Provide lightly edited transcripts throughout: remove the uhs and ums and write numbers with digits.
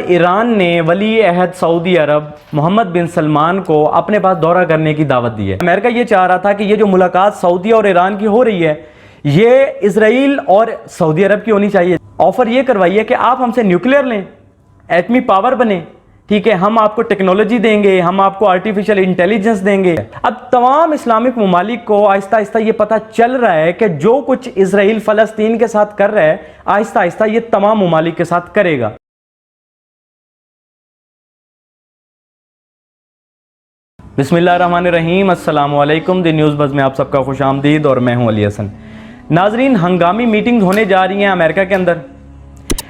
Iran ने वली अहद Saudi अरब मोहम्मद बिन सलमान को अपने पास दौरा करने की दावत दी है। अमेरिका ये चाह रहा था कि ये जो मुलाकात सऊदी और ईरान की हो रही है ये इजराइल और सऊदी अरब की होनी चाहिए। ऑफर ये करवाइए कि आप हमसे न्यूक्लियर लें, एटमी पावर बने, ठीक है, हम आपको टेक्नोलॉजी देंगे, हम आपको आर्टिफिशियल इंटेलिजेंस देंगे। अब तमाम इस्लामिक ममालिक को आहिस्ता आहिस्ता ये पता चल रहा है कि जो कुछ इजराइल फ़लस्तीन के साथ कर रहा है आहिस्ता आहिस्ता ये तमाम ममालिक के साथ करेगा। बिस्मिल्लाहिर्रहमानिर्रहीम, अस्सलामु अलैकुम। द न्यूज़ बज़ में आप सबका खुश आमदीद और मैं हूं अली हसन। नाजरीन, हंगामी मीटिंग होने जा रही हैं अमेरिका के अंदर।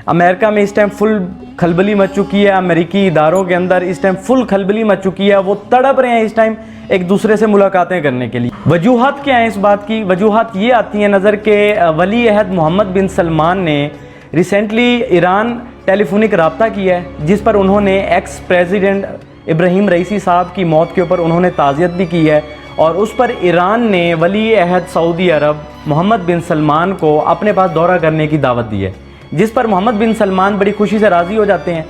अमेरिका में इस टाइम फुल खलबली मच चुकी है, अमेरिकी इदारों के अंदर इस टाइम फुल खलबली मच चुकी है। वो तड़प रहे हैं इस टाइम एक दूसरे से मुलाकातें करने के लिए। वजूहात क्या हैं इस बात की? वजूहात ये आती हैं नज़र के वली अहद मोहम्मद बिन सलमान ने रिसेंटली ईरान टेलीफोनिक रब्ता किया है, जिस पर उन्होंने एक्स प्रेसिडेंट इब्राहिम रईसी साहब की मौत के ऊपर उन्होंने ताज़ियत भी की है। और उस पर ईरान ने वली अहद सऊदी अरब मोहम्मद बिन सलमान को अपने पास दौरा करने की दावत दी है, जिस पर मोहम्मद बिन सलमान बड़ी खुशी से राज़ी हो जाते हैं।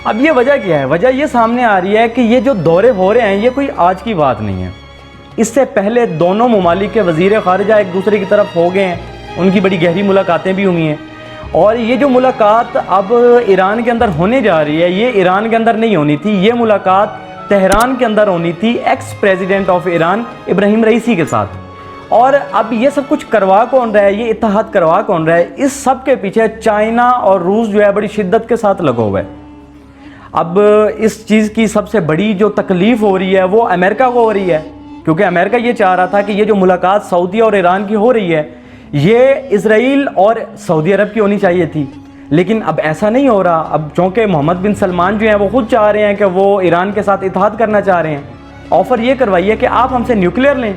अब ये वजह क्या है? वजह ये सामने आ रही है कि ये जो दौरे हो रहे हैं ये कोई आज की बात नहीं है। इससे पहले दोनों ममालिक के वज़ीर ख़ारिजा एक दूसरे की तरफ हो गए हैं, उनकी बड़ी गहरी मुलाकातें भी हुई हैं। और ये जो मुलाकात अब ईरान के अंदर होने जा रही है ये ईरान के अंदर नहीं होनी थी, ये मुलाकात तेहरान के अंदर होनी थी ex president of Iran Ebrahim Raisi के साथ। और अब ये सब कुछ करवा कौन रहा है, ये इत्तेहाद करवा कौन रहा है? इस सब के पीछे चाइना और रूस जो है बड़ी शिद्दत के साथ लगा हुआ है। अब इस चीज़ की सबसे बड़ी जो तकलीफ़ हो रही है वो अमेरिका को हो रही है, क्योंकि अमेरिका ये चाह रहा था कि ये जो मुलाकात सऊदी और ईरान की हो रही है ये इजराइल और सऊदी अरब की होनी चाहिए थी, लेकिन अब ऐसा नहीं हो रहा। अब चूँकि मोहम्मद बिन सलमान जो हैं वो खुद चाह रहे हैं कि वो ईरान के साथ इत्तेहाद करना चाह रहे हैं। ऑफ़र ये करवाइए कि आप हमसे न्यूक्लियर लें,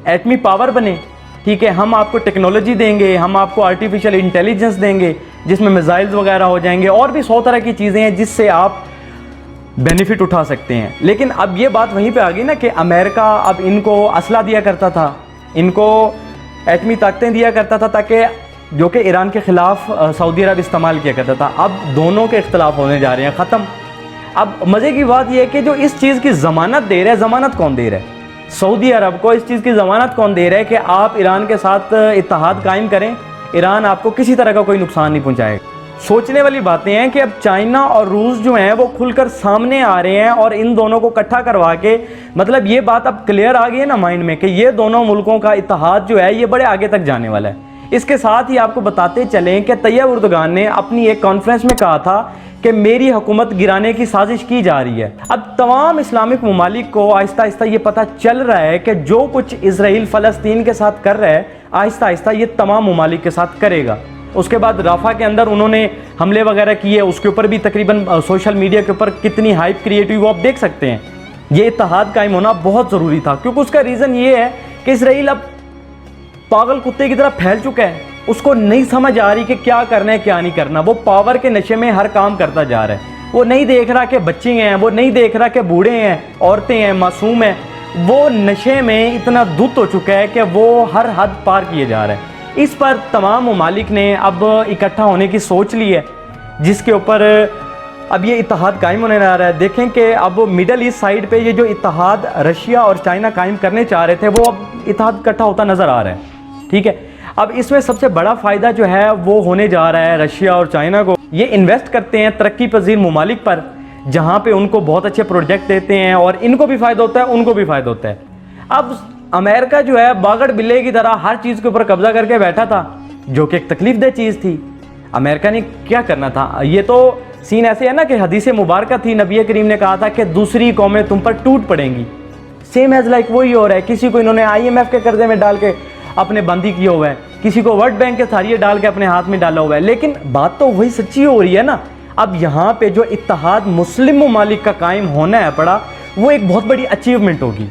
एटमी पावर बने, ठीक है, हम आपको टेक्नोलॉजी देंगे, हम आपको आर्टिफिशियल इंटेलिजेंस देंगे जिसमें मिसाइल्स वगैरह हो जाएंगे और भी 100 तरह की चीज़ें हैं जिससे आप बेनिफिट उठा सकते हैं। लेकिन अब ये बात वहीं पे आ गई ना कि अमेरिका अब इनको असला दिया करता था, इनको एटमी ताकतें दिया करता था ताकि जो कि ईरान के ख़िलाफ़ सऊदी अरब इस्तेमाल किया करता था। अब दोनों के इख्तलाफ होने जा रहे हैं ख़त्म। अब मज़े की बात यह है कि जो इस चीज़ की ज़मानत दे रहा है, ज़मानत कौन दे रहा है? सऊदी अरब को इस चीज़ की ज़मानत कौन दे रहा है कि आप ईरान के साथ इत्तेहाद कायम करें, ईरान आपको किसी तरह का कोई नुकसान नहीं पहुँचाएगा। सोचने वाली बातें हैं कि अब चाइना और रूस जो हैं वो खुलकर सामने आ रहे हैं और इन दोनों को इकट्ठा करवा के, मतलब ये बात अब क्लियर आ गई है ना माइंड में कि ये दोनों मुल्कों का इत्तेहाद जो है ये बड़े आगे तक जाने वाला है। इसके साथ ही आपको बताते चलें कि तैयब उर्दगान ने अपनी एक कॉन्फ्रेंस में कहा था कि मेरी हुकूमत गिराने की साजिश की जा रही है। अब तमाम इस्लामिक ममालिक को आहिस्ता आहिस्ता ये पता चल रहा है कि जो कुछ इजराइल फ़लस्तीन के साथ कर रहा है आहिस्ता आहिस्ता ये तमाम ममालिक के साथ करेगा। उसके बाद राफा के अंदर उन्होंने हमले वगैरह किए, उसके ऊपर भी तकरीबन सोशल मीडिया के ऊपर कितनी हाइप क्रिएट हुई वो आप देख सकते हैं। ये इत्तेहाद कायम होना बहुत ज़रूरी था, क्योंकि उसका रीज़न ये है कि इजराइल अब पागल कुत्ते की तरह फैल चुका है। उसको नहीं समझ आ रही कि क्या करना है क्या नहीं करना। वो पावर के नशे में हर काम करता जा रहा है। वो नहीं देख रहा कि बच्चे हैं, वो नहीं देख रहा कि बूढ़े हैं, औरतें हैं, मासूम हैं। वो नशे में इतना धुत हो चुका है कि वो हर हद पार किए जा रहा है। इस पर तमाम ममालिक ने अब इकट्ठा होने की सोच ली है, जिसके ऊपर अब ये इत्तेहाद कायम होने आ रहा है। देखें कि अब मिडल ईस्ट साइड पे ये जो इत्तेहाद रशिया और चाइना कायम करने चाह रहे थे वो अब इत्तेहाद इकट्ठा होता नज़र आ रहा है, ठीक है। अब इसमें सबसे बड़ा फ़ायदा जो है वो होने जा रहा है रशिया और चाइना को। ये इन्वेस्ट करते हैं तरक्की पजीर ममालिक पर, जहाँ पे उनको बहुत अच्छे प्रोजेक्ट देते हैं और इनको भी फ़ायदा होता है, उनको भी फ़ायदा होता है। अब अमेरिका जो है बागड़ बिल्ले की तरह हर चीज़ के ऊपर कब्जा करके बैठा था, जो कि एक तकलीफ दह चीज़ थी। अमेरिका ने क्या करना था? ये तो सीन ऐसे है ना कि हदीस मुबारक थी, नबी करीम ने कहा था कि दूसरी कौमें तुम पर टूट पड़ेंगी। सेम एज लाइक वही हो रहा है। किसी को इन्होंने IMF के कर्जे में डाल के अपने बंदी किया हुआ है, किसी को वर्ल्ड बैंक के थारिये डाल के अपने हाथ में डाला हुआ है, लेकिन बात तो वही सच्ची हो रही है ना। अब यहाँ पे जो इत्तेहाद मुस्लिम ममालिक का कायम होना है पड़ा वो एक बहुत बड़ी अचीवमेंट होगी।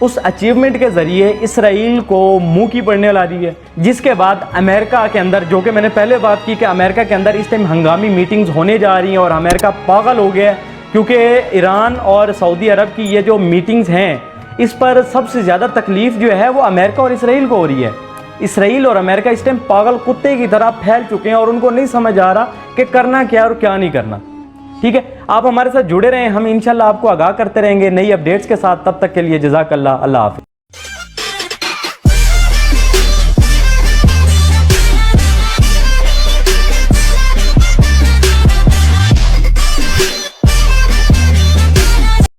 उस अचीवमेंट के ज़रिए इसराइल को मुंह की पड़ने ला रही है, जिसके बाद अमेरिका के अंदर, जो कि मैंने पहले बात की कि अमेरिका के अंदर इस टाइम हंगामी मीटिंग्स होने जा रही हैं और अमेरिका पागल हो गया है, क्योंकि ईरान और सऊदी अरब की ये जो मीटिंग्स हैं इस पर सबसे ज़्यादा तकलीफ़ जो है वो अमेरिका और इसराइल को हो रही है। इसराइल और अमेरिका इस टाइम पागल कुत्ते की तरह फैल चुके हैं और उनको नहीं समझ आ रहा कि करना क्या और क्या नहीं करना। ठीक है, आप हमारे साथ जुड़े रहें, हम इंशाल्लाह आपको आगाह करते रहेंगे नई अपडेट्स के साथ। तब तक के लिए जज़ाकल्लाह, अल्लाह हाफ़िज़।